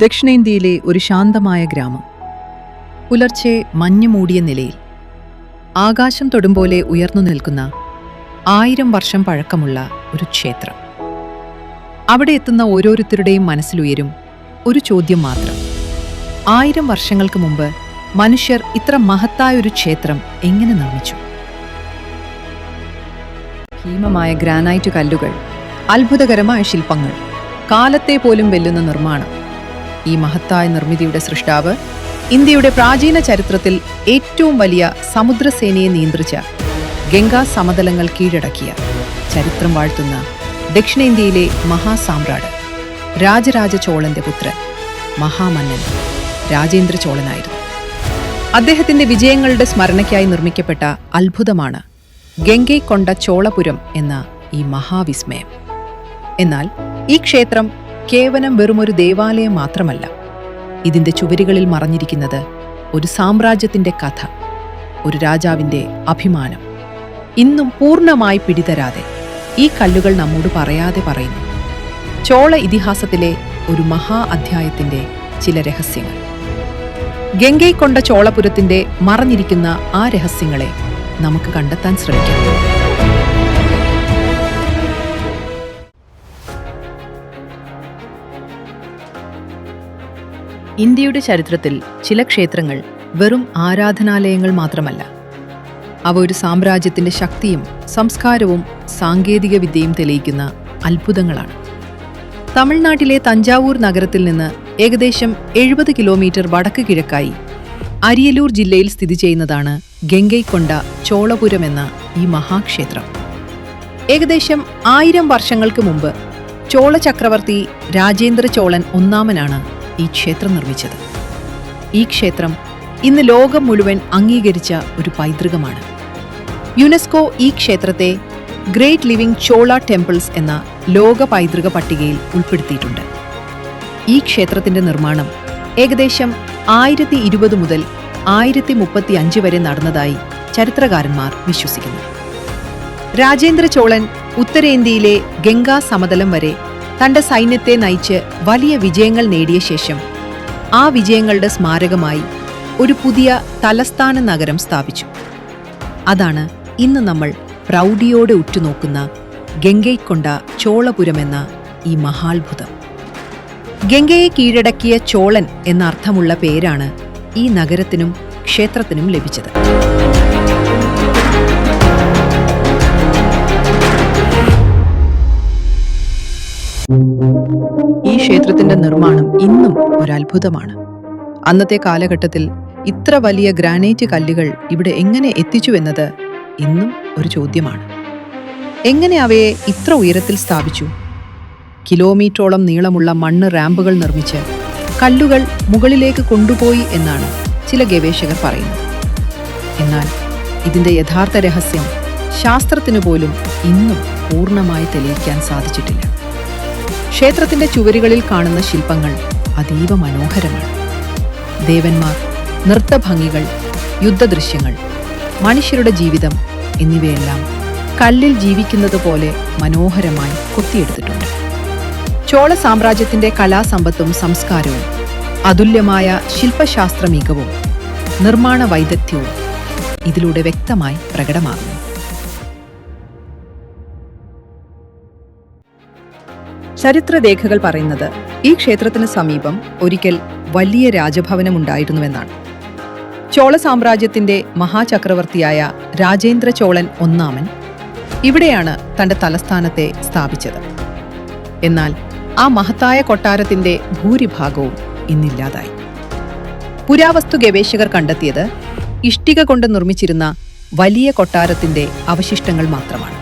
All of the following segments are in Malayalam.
ദക്ഷിണേന്ത്യയിലെ ഒരു ശാന്തമായ ഗ്രാമം. പുലർച്ചെ മഞ്ഞു മൂടിയ നിലയിൽ ആകാശം തൊടുമ്പോലെ ഉയർന്നു നിൽക്കുന്ന 1000 വർഷം പഴക്കമുള്ള ഒരു ക്ഷേത്രം. അവിടെ എത്തുന്ന ഓരോരുത്തരുടെയും മനസ്സിലുയരും ഒരു ചോദ്യം മാത്രം: 1000 വർഷങ്ങൾക്ക് മുമ്പ് മനുഷ്യർ ഇത്ര മഹത്തായൊരു ക്ഷേത്രം എങ്ങനെ നിർമ്മിച്ചു? ഭീമമായ ഗ്രാനൈറ്റ് കല്ലുകൾ, അത്ഭുതകരമായ ശില്പങ്ങൾ, കാലത്തെ പോലും വെല്ലുന്ന നിർമ്മാണം. ഈ മഹത്തായ നിർമ്മിതിയുടെ സൃഷ്ടാവ് ഇന്ത്യയുടെ പ്രാചീന ചരിത്രത്തിൽ ഏറ്റവും വലിയ സമുദ്രസേനയെ നിയന്ത്രിച്ച ഗംഗാ സമതലങ്ങൾ കീഴടക്കിയ ചരിത്രം വാഴ്ത്തുന്ന ദക്ഷിണേന്ത്യയിലെ മഹാസാമ്രാട്ട് രാജരാജ ചോളന്റെ പുത്രൻ മഹാമന്നൻ രാജേന്ദ്ര ചോളനായിരുന്നു. അദ്ദേഹത്തിന്റെ വിജയങ്ങളുടെ സ്മരണയ്ക്കായി നിർമ്മിക്കപ്പെട്ട അത്ഭുതമാണ് ഗംഗൈകൊണ്ട ചോളപുരം എന്ന ഈ മഹാവിസ്മയം. എന്നാൽ ഈ ക്ഷേത്രം കേവലം വെറുമൊരു ദേവാലയം മാത്രമല്ല. ഇതിന്റെ ചുവരുകളിൽ മറഞ്ഞിരിക്കുന്നത് ഒരു സാമ്രാജ്യത്തിന്റെ കഥ, ഒരു രാജാവിന്റെ അഭിമാനം. ഇന്നും പൂർണ്ണമായി പിടിതരാതെ ഈ കല്ലുകൾ നമ്മോട് പറയാതെ പറയുന്നു ചോള ഇതിഹാസത്തിലെ ഒരു മഹാ അധ്യായത്തിന്റെ ചില രഹസ്യങ്ങൾ. ഗംഗൈകൊണ്ട ചോളപുരത്തിന്റെ മറഞ്ഞിരിക്കുന്ന ആ രഹസ്യങ്ങളെ നമുക്ക് കണ്ടെത്താൻ ശ്രമിക്കാം. ഇന്ത്യയുടെ ചരിത്രത്തിൽ ചില ക്ഷേത്രങ്ങൾ വെറും ആരാധനാലയങ്ങൾ മാത്രമല്ല, അവ ഒരു സാമ്രാജ്യത്തിന്റെ ശക്തിയും സംസ്കാരവും സാങ്കേതിക വിദ്യയും തെളിയിക്കുന്ന അത്ഭുതങ്ങളാണ്. തമിഴ്നാട്ടിലെ തഞ്ചാവൂർ നഗരത്തിൽ നിന്ന് ഏകദേശം 70 കിലോമീറ്റർ വടക്ക് കിഴക്കായി അരിയലൂർ ജില്ലയിൽ സ്ഥിതി ചെയ്യുന്നതാണ് ഗംഗൈകൊണ്ട ചോളപുരം എന്ന ഈ മഹാക്ഷേത്രം. ഏകദേശം 1000 വർഷങ്ങൾക്ക് മുമ്പ് ചോള ചക്രവർത്തി രാജേന്ദ്ര ചോളൻ ഒന്നാമനാണ് ഈ ക്ഷേത്രം നിർമ്മിച്ചത്. ഈ ക്ഷേത്രം ഇന്ന് ലോകം മുഴുവൻ അംഗീകരിച്ച ഒരു പൈതൃകമാണ്. യുനെസ്കോ ഈ ക്ഷേത്രത്തെ ഗ്രേറ്റ് ലിവിംഗ് ചോള ടെമ്പിൾസ് എന്ന ലോക പൈതൃക പട്ടികയിൽ ഉൾപ്പെടുത്തിയിട്ടുണ്ട്. ഈ ക്ഷേത്രത്തിന്റെ നിർമ്മാണം ഏകദേശം 1020 മുതൽ 1035 വരെ നടന്നതായി ചരിത്രകാരന്മാർ വിശ്വസിക്കുന്നു. രാജേന്ദ്ര ചോളൻ ഉത്തരേന്ത്യയിലെ ഗംഗാ സമതലം വരെ തന്റെ സൈന്യത്തെ നയിച്ച് വലിയ വിജയങ്ങൾ നേടിയ ശേഷം ആ വിജയങ്ങളുടെ സ്മാരകമായി ഒരു പുതിയ തലസ്ഥാന നഗരം സ്ഥാപിച്ചു. അതാണ് ഇന്ന് നമ്മൾ പ്രൗഢിയോടെ ഉറ്റുനോക്കുന്ന ഗംഗൈകൊണ്ട ചോളപുരം എന്ന ഈ മഹാത്ഭുതം. ഗംഗയെ കീഴടക്കിയ ചോളൻ എന്ന അർത്ഥമുള്ള പേരാണ് ഈ നഗരത്തിനും ക്ഷേത്രത്തിനും ലഭിച്ചത്. ഈ ക്ഷേത്രത്തിന്റെ നിർമ്മാണം ഇന്നും ഒരത്ഭുതമാണ്. അന്നത്തെ കാലഘട്ടത്തിൽ ഇത്ര വലിയ ഗ്രാനൈറ്റ് കല്ലുകൾ ഇവിടെ എങ്ങനെ എത്തിച്ചുവെന്നത് ഇന്നും ഒരു ചോദ്യമാണ്. എങ്ങനെ അവയെ ഇത്ര ഉയരത്തിൽ സ്ഥാപിച്ചു? കിലോമീറ്ററോളം നീളമുള്ള മണ്ണ് റാമ്പുകൾ നിർമ്മിച്ച് കല്ലുകൾ മുകളിലേക്ക് കൊണ്ടുപോയി എന്നാണ് ചില ഗവേഷകർ പറയുന്നത്. എന്നാൽ ഇതിന്റെ യഥാർത്ഥ രഹസ്യം ശാസ്ത്രത്തിനു പോലും ഇന്നും പൂർണ്ണമായി തെളിയിക്കാൻ സാധിച്ചിട്ടില്ല. ക്ഷേത്രത്തിന്റെ ചുവരുകളിൽ കാണുന്ന ശില്പങ്ങൾ അതീവ മനോഹരമാണ്. ദേവന്മാർ, നൃത്തഭംഗികൾ, യുദ്ധദൃശ്യങ്ങൾ, മനുഷ്യരുടെ ജീവിതം എന്നിവയെല്ലാം കല്ലിൽ ജീവിക്കുന്നത് പോലെ മനോഹരമായി കൊത്തിയെടുത്തിട്ടുണ്ട്. ചോള സാമ്രാജ്യത്തിന്റെ കലാസമ്പത്തും സംസ്കാരവും, അതുല്യമായ ശില്പശാസ്ത്ര മികവും നിർമ്മാണ വൈദഗ്ധ്യവും ഇതിലൂടെ വ്യക്തമായി പ്രകടമാകുന്നു. ചരിത്രരേഖകൾ പറയുന്നത് ഈ ക്ഷേത്രത്തിന് സമീപം ഒരിക്കൽ വലിയ രാജഭവനമുണ്ടായിരുന്നുവെന്നാണ്. ചോള സാമ്രാജ്യത്തിന്റെ മഹാചക്രവർത്തിയായ രാജേന്ദ്ര ചോളൻ ഒന്നാമൻ ഇവിടെയാണ് തന്റെ തലസ്ഥാനത്തെ സ്ഥാപിച്ചത്. എന്നാൽ ആ മഹത്തായ കൊട്ടാരത്തിന്റെ ഭൂരിഭാഗവും ഇന്നില്ലാതായി. പുരാവസ്തു ഗവേഷകർ കണ്ടെത്തിയത് ഇഷ്ടിക കൊണ്ട് നിർമ്മിച്ചിരുന്ന വലിയ കൊട്ടാരത്തിന്റെ അവശിഷ്ടങ്ങൾ മാത്രമാണ്.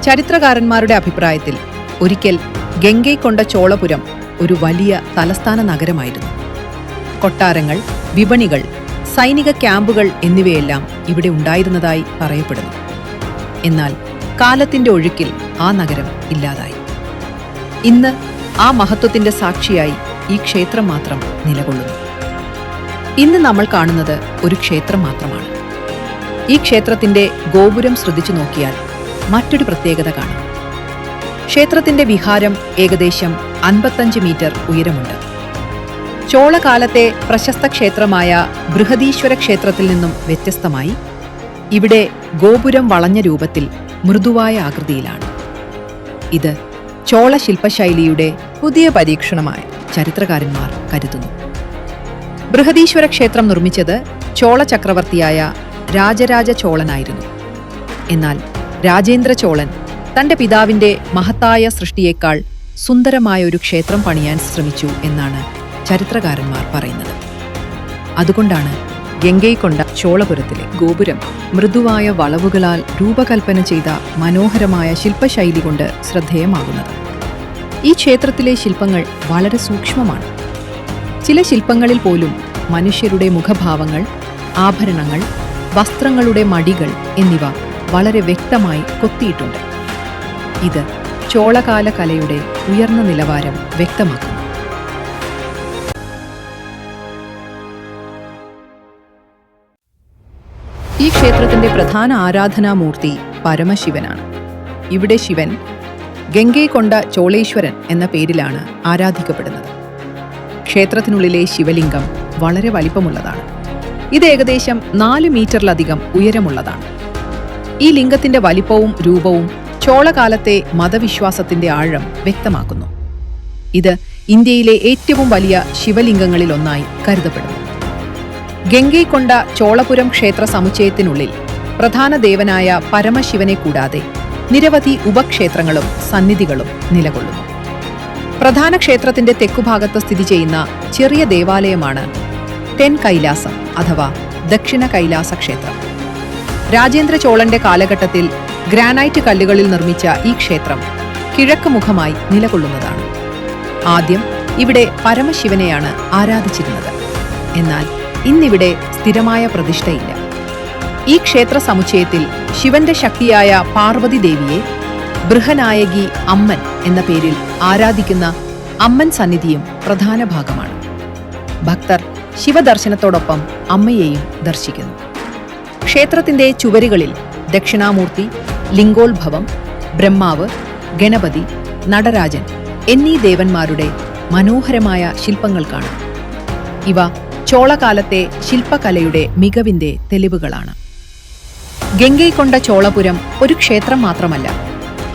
ചരിത്രകാരന്മാരുടെ അഭിപ്രായത്തിൽ ഒരിക്കൽ ഗംഗൈകൊണ്ട ചോളപുരം ഒരു വലിയ തലസ്ഥാന നഗരമായിരുന്നു. കൊട്ടാരങ്ങൾ, വിപണികൾ, സൈനിക ക്യാമ്പുകൾ എന്നിവയെല്ലാം ഇവിടെ ഉണ്ടായിരുന്നതായി പറയപ്പെടുന്നു. എന്നാൽ കാലത്തിന്റെ ഒഴുക്കിൽ ആ നഗരം ഇല്ലാതായി. ഇന്ന് ആ മഹത്വത്തിന്റെ സാക്ഷിയായി ഈ ക്ഷേത്രം മാത്രം നിലകൊള്ളുന്നു. ഇന്ന് നമ്മൾ കാണുന്നത് ഒരു ക്ഷേത്രം മാത്രമാണ്. ഈ ക്ഷേത്രത്തിന്റെ ഗോപുരം ശ്രദ്ധിച്ചു നോക്കിയാൽ മറ്റൊരു പ്രത്യേകത കാണാം. ക്ഷേത്രത്തിന്റെ വിഹാരം ഏകദേശം 55 മീറ്റർ ഉയരമുണ്ട്. ചോളകാലത്തെ പ്രശസ്ത ക്ഷേത്രമായ ബൃഹദീശ്വര ക്ഷേത്രത്തിൽ നിന്നും വ്യത്യസ്തമായി ഇവിടെ ഗോപുരം വളഞ്ഞ രൂപത്തിൽ മൃദുവായ ആകൃതിയിലാണ്. ഇത് ചോള ശില്പശൈലിയുടെ പുതിയ പരീക്ഷണമായി ചരിത്രകാരന്മാർ കരുതുന്നു. ബൃഹദീശ്വര ക്ഷേത്രം നിർമ്മിച്ചത് ചോള ചക്രവർത്തിയായ രാജരാജ ചോളനായിരുന്നു. എന്നാൽ രാജേന്ദ്ര ചോളൻ തന്റെ പിതാവിന്റെ മഹത്തായ സൃഷ്ടിയേക്കാൾ സുന്ദരമായ ഒരു ക്ഷേത്രം പണിയാൻ ശ്രമിച്ചു എന്നാണ് ചരിത്രകാരന്മാർ പറയുന്നത്. അതുകൊണ്ടാണ് ഗംഗൈകൊണ്ട ചോളപുരത്തിലെ ഗോപുരം മൃദുവായ വളവുകളാൽ രൂപകൽപ്പന ചെയ്ത മനോഹരമായ ശില്പശൈലി കൊണ്ട് ശ്രദ്ധേയമാകുന്നത്. ഈ ക്ഷേത്രത്തിലെ ശില്പങ്ങൾ വളരെ സൂക്ഷ്മമാണ്. ചില ശില്പങ്ങളിൽ പോലും മനുഷ്യരുടെ മുഖഭാവങ്ങൾ, ആഭരണങ്ങൾ, വസ്ത്രങ്ങളുടെ മടികൾ എന്നിവ വളരെ വ്യക്തമായി കൊത്തിയിട്ടുണ്ട്. ഇത് ചോളകാല കലയുടെ ഉയർന്ന നിലവാരം വ്യക്തമാക്കുന്നു. ഈ ക്ഷേത്രത്തിന്റെ പ്രധാന ആരാധനാമൂർത്തി പരമശിവനാണ്. ഇവിടെ ശിവൻ ഗംഗൈകൊണ്ട ചോളേശ്വരൻ എന്ന പേരിലാണ് ആരാധിക്കപ്പെടുന്നത്. ക്ഷേത്രത്തിനുള്ളിലെ ശിവലിംഗം വളരെ വലിപ്പമുള്ളതാണ്. ഇത് ഏകദേശം 4 മീറ്ററിലധികം ഉയരമുള്ളതാണ്. ഈ ലിംഗത്തിന്റെ വലിപ്പവും രൂപവും ചോളകാലത്തെ മതവിശ്വാസത്തിന്റെ ആഴം വ്യക്തമാക്കുന്നു. ഇത് ഇന്ത്യയിലെ ഏറ്റവും വലിയ ശിവലിംഗങ്ങളിൽ ഒന്നായി കരുതപ്പെടുന്നു. ഗംഗൈകൊണ്ട ചോളപുരം ക്ഷേത്ര സമുച്ചയത്തിനുള്ളിൽ പ്രധാന ദേവനായ പരമശിവനെ കൂടാതെ നിരവധി ഉപക്ഷേത്രങ്ങളും സന്നിധികളും നിലകൊള്ളുന്നു. പ്രധാന ക്ഷേത്രത്തിന്റെ തെക്കുഭാഗത്ത് സ്ഥിതി ചെയ്യുന്ന ചെറിയ ദേവാലയമാണ് തെൻ കൈലാസം അഥവാ ദക്ഷിണ കൈലാസ ക്ഷേത്രം. രാജേന്ദ്ര ചോളന്റെ കാലഘട്ടത്തിൽ ഗ്രാനൈറ്റ് കല്ലുകളിൽ നിർമ്മിച്ച ഈ ക്ഷേത്രം കിഴക്ക് മുഖമായി നിലകൊള്ളുന്നതാണ്. ആദ്യം ഇവിടെ പരമശിവനെയാണ് ആരാധിച്ചിരുന്നത്. എന്നാൽ ഇന്നിവിടെ സ്ഥിരമായ പ്രതിഷ്ഠയില്ല. ഈ ക്ഷേത്ര സമുച്ചയത്തിൽ ശിവന്റെ ശക്തിയായ പാർവതി ദേവിയെ ബൃഹനായകി അമ്മൻ എന്ന പേരിൽ ആരാധിക്കുന്ന അമ്മൻ സന്നിധിയും പ്രധാന ഭാഗമാണ്. ഭക്തർ ശിവദർശനത്തോടൊപ്പം അമ്മയെയും ദർശിക്കുന്നു. ക്ഷേത്രത്തിന്റെ ചുവരുകളിൽ ദക്ഷിണാമൂർത്തി, ലിംഗോത്ഭവം, ബ്രഹ്മാവ്, ഗണപതി, നടരാജൻ എന്നീ ദേവന്മാരുടെ മനോഹരമായ ശില്പങ്ങൾ കാണാം. ഇവ ചോളകാലത്തെ ശില്പകലയുടെ മികവിന്റെ തെളിവുകളാണ്. ഗംഗൈകൊണ്ട ചോളപുരം ഒരു ക്ഷേത്രം മാത്രമല്ല,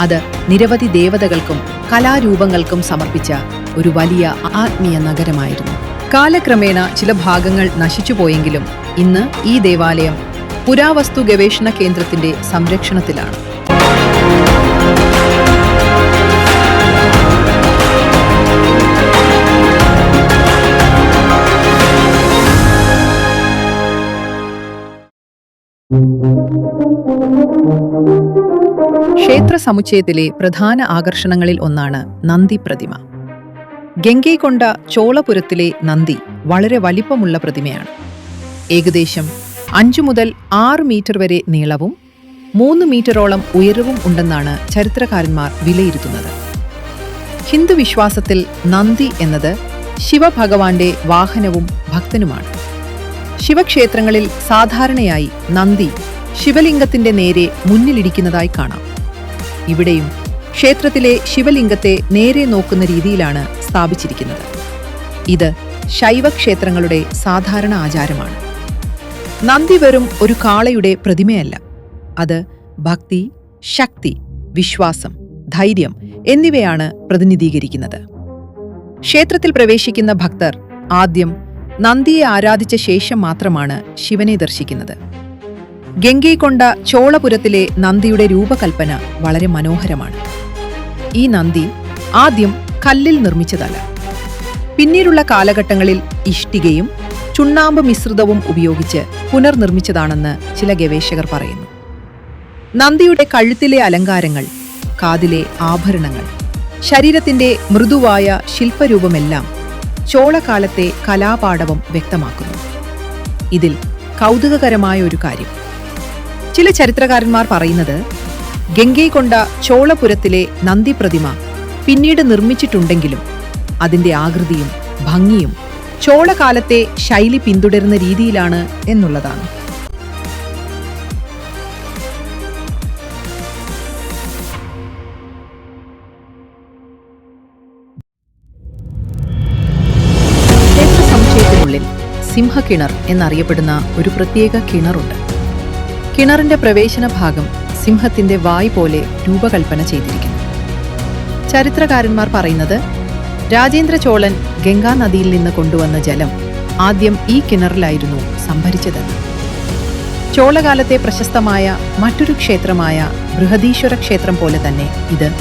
അത് നിരവധി ദേവതകൾക്കും കലാരൂപങ്ങൾക്കും സമർപ്പിച്ച ഒരു വലിയ ആത്മീയ നഗരമായിരുന്നു. കാലക്രമേണ ചില ഭാഗങ്ങൾ നശിച്ചുപോയെങ്കിലും ഇന്ന് ഈ ദേവാലയം പുരാവസ്തു ഗവേഷണ കേന്ദ്രത്തിന്റെ സംരക്ഷണത്തിലാണ്. ക്ഷേത്ര സമുച്ചയത്തിലെ പ്രധാന ആകർഷണങ്ങളിൽ ഒന്നാണ് നന്ദി പ്രതിമ. ഗംഗൈകൊണ്ട ചോളപുരത്തിലെ നന്ദി വളരെ വലിപ്പമുള്ള പ്രതിമയാണ്. ഏകദേശം 5 മുതൽ 6 മീറ്റർ വരെ നീളവും 3 മീറ്ററോളം ഉയരവും ഉണ്ടെന്നാണ് ചരിത്രകാരന്മാർ വിലയിരുത്തുന്നത്. ഹിന്ദു വിശ്വാസത്തിൽ നന്ദി എന്നത് ശിവഭഗവാന്റെ വാഹനവും ഭക്തനുമാണ്. ശിവക്ഷേത്രങ്ങളിൽ സാധാരണയായി നന്ദി ശിവലിംഗത്തിന്റെ നേരെ മുന്നിലിരിക്കുന്നതായി കാണാം. ഇവിടെയും ക്ഷേത്രത്തിലെ ശിവലിംഗത്തെ നേരെ നോക്കുന്ന രീതിയിലാണ് സ്ഥാപിച്ചിരിക്കുന്നത്. ഇത് ശൈവക്ഷേത്രങ്ങളുടെ സാധാരണ ആചാരമാണ്. നന്ദി വെറും ഒരു കാളയുടെ പ്രതിമയല്ല. അത് ഭക്തി, ശക്തി, വിശ്വാസം, ധൈര്യം എന്നിവയാണ് പ്രതിനിധീകരിക്കുന്നത്. ക്ഷേത്രത്തിൽ പ്രവേശിക്കുന്ന ഭക്തർ ആദ്യം നന്ദിയെ ആരാധിച്ച ശേഷം മാത്രമാണ് ശിവനെ ദർശിക്കുന്നത്. ഗംഗൈകൊണ്ട ചോളപുരത്തിലെ നന്ദിയുടെ രൂപകൽപ്പന വളരെ മനോഹരമാണ്. ഈ നന്ദി ആദ്യം കല്ലിൽ നിർമ്മിച്ചതല്ല. പിന്നീടുള്ള കാലഘട്ടങ്ങളിൽ ഇഷ്ടികയും ചുണ്ണാമ്പ് മിശ്രിതവും ഉപയോഗിച്ച് പുനർനിർമ്മിച്ചതാണെന്ന് ചില ഗവേഷകർ പറയുന്നു. നന്ദിയുടെ കഴുത്തിലെ അലങ്കാരങ്ങൾ, കാതിലെ ആഭരണങ്ങൾ, ശരീരത്തിന്റെ മൃദുവായ ശില്പരൂപമെല്ലാം ചോളകാലത്തെ കലാപാടവം വ്യക്തമാക്കുന്നു. ഇതിൽ കൗതുകകരമായ ഒരു കാര്യം, ചില ചരിത്രകാരന്മാർ പറയുന്നത് ഗംഗൈകൊണ്ട ചോളപുരത്തിലെ നന്ദി പ്രതിമ പിന്നീട് നിർമ്മിച്ചിട്ടുണ്ടെങ്കിലും അതിന്റെ ആകൃതിയും ഭംഗിയും ചോളകാലത്തെ ശൈലി പിന്തുടരുന്ന രീതിയിലാണ് എന്നുള്ളതാണ്. ക്ഷേത്ര സിംഹക്കിണർ എന്നറിയപ്പെടുന്ന ഒരു പ്രത്യേക കിണറുണ്ട്. കിണറിന്റെ പ്രവേശന ഭാഗം സിംഹത്തിന്റെ വായ് പോലെ രൂപകൽപ്പന ചെയ്തിരിക്കുന്നു. ചരിത്രകാരന്മാർ പറയുന്നത് രാജേന്ദ്ര ചോളൻ ഗംഗാ നദിയിൽ നിന്ന് കൊണ്ടുവന്ന ജലം ആദ്യം ഈ കിണറിലായിരുന്നു സംഭരിച്ചതെന്ന്. ചോളകാലത്തെ പ്രശസ്തമായ മറ്റൊരു ക്ഷേത്രമായ ബൃഹദീശ്വര ക്ഷേത്രം പോലെ തന്നെ ഇത്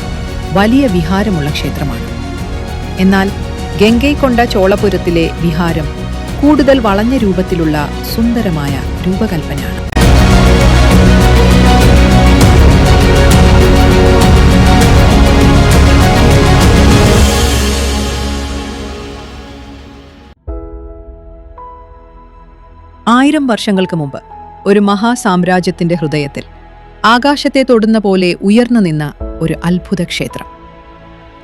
വലിയ വിഹാരമുള്ള ക്ഷേത്രമാണ്. എന്നാൽ ഗംഗൈക്കൊണ്ട ചോളപുരത്തിലെ വിഹാരം കൂടുതൽ വളഞ്ഞ രൂപത്തിലുള്ള സുന്ദരമായ രൂപകൽപ്പനയാണ്. ആയിരം വർഷങ്ങൾക്ക് മുമ്പ് ഒരു മഹാസാമ്രാജ്യത്തിന്റെ ഹൃദയത്തിൽ ആകാശത്തെ തൊടുന്ന പോലെ ഉയർന്നു നിന്ന ഒരു അത്ഭുത ക്ഷേത്രം.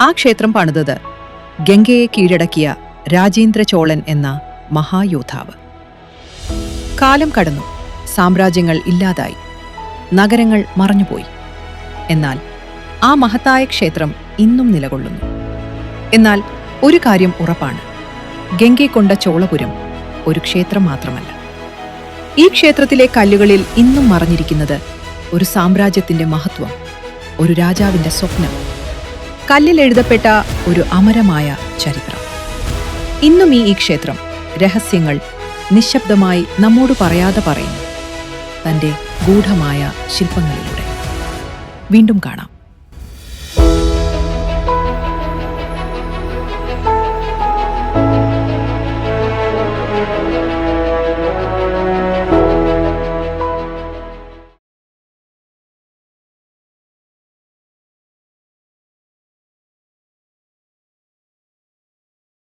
ആ ക്ഷേത്രം പണിതത് ഗംഗയെ കീഴടക്കിയ രാജേന്ദ്ര ചോളൻ എന്ന മഹായോദ്ധാവ്. കാലം കടന്നു, സാമ്രാജ്യങ്ങൾ ഇല്ലാതായി, നഗരങ്ങൾ മറഞ്ഞുപോയി. എന്നാൽ ആ മഹത്തായ ക്ഷേത്രം ഇന്നും നിലകൊള്ളുന്നു. എന്നാൽ ഒരു കാര്യം ഉറപ്പാണ്, ഗംഗൈക്കൊണ്ട ചോളപുരം ഒരു ക്ഷേത്രം മാത്രമല്ല. ഈ ക്ഷേത്രത്തിലെ കല്ലുകളിൽ ഇന്നും മറഞ്ഞിരിക്കുന്നത് ഒരു സാമ്രാജ്യത്തിന്റെ മഹത്വം, ഒരു രാജാവിന്റെ സ്വപ്നം, കല്ലിൽ എഴുതപ്പെട്ട ഒരു അമരമായ ചരിത്രം. ഇന്നും ഈ ക്ഷേത്രം രഹസ്യങ്ങൾ നിശബ്ദമായി നമ്മോട് പറയാതെ പറയുന്നു, തന്റെ ഗൂഢമായ ശില്പങ്ങളിലൂടെ. വീണ്ടും കാണാം.